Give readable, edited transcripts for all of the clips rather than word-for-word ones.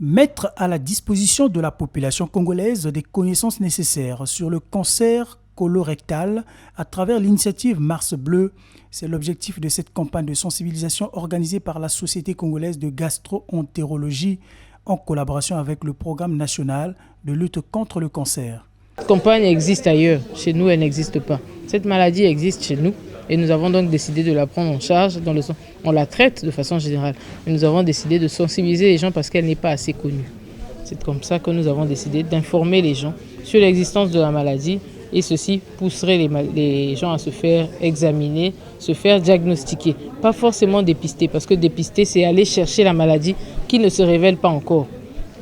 Mettre à la disposition de la population congolaise des connaissances nécessaires sur le cancer colorectal à travers l'initiative Mars Bleu, c'est l'objectif de cette campagne de sensibilisation organisée par la Société congolaise de gastro-entérologie en collaboration avec le Programme national de lutte contre le cancer. Cette campagne existe ailleurs, chez nous elle n'existe pas. Cette maladie existe chez nous et nous avons donc décidé de la prendre en charge, on la traite de façon générale. Mais nous avons décidé de sensibiliser les gens parce qu'elle n'est pas assez connue. C'est comme ça que nous avons décidé d'informer les gens sur l'existence de la maladie et ceci pousserait les gens à se faire examiner, se faire diagnostiquer. Pas forcément dépister parce que dépister c'est aller chercher la maladie qui ne se révèle pas encore.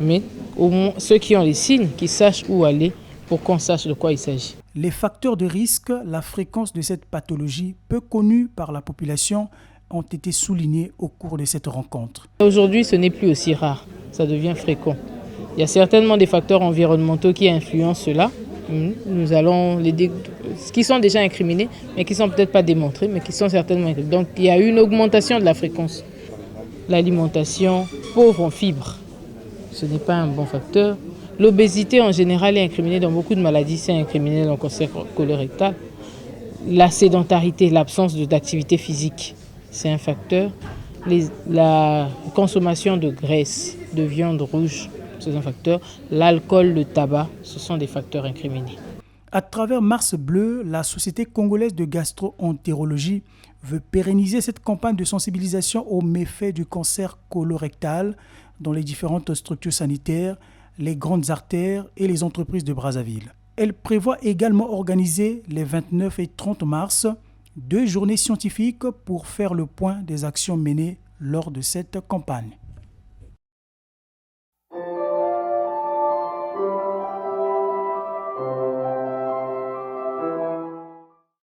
Mais au moins ceux qui ont les signes, qui sachent où aller pour qu'on sache de quoi il s'agit. Les facteurs de risque, la fréquence de cette pathologie peu connue par la population ont été soulignés au cours de cette rencontre. Aujourd'hui, ce n'est plus aussi rare, ça devient fréquent. Il y a certainement des facteurs environnementaux qui influencent cela. Nous allons qui sont déjà incriminés, mais qui ne sont peut-être pas démontrés, mais qui sont certainement incriminés. Donc il y a une augmentation de la fréquence. L'alimentation pauvre en fibres, ce n'est pas un bon facteur. L'obésité en général est incriminée dans beaucoup de maladies, c'est incriminé dans le cancer colorectal. La sédentarité, l'absence d'activité physique, c'est un facteur. La consommation de graisse, de viande rouge, c'est un facteur. L'alcool, le tabac, ce sont des facteurs incriminés. À travers Mars Bleu, la Société congolaise de gastro-entérologie veut pérenniser cette campagne de sensibilisation aux méfaits du cancer colorectal dans les différentes structures sanitaires, les grandes artères et les entreprises de Brazzaville. Elle prévoit également organiser les 29 et 30 mars 2 journées scientifiques pour faire le point des actions menées lors de cette campagne.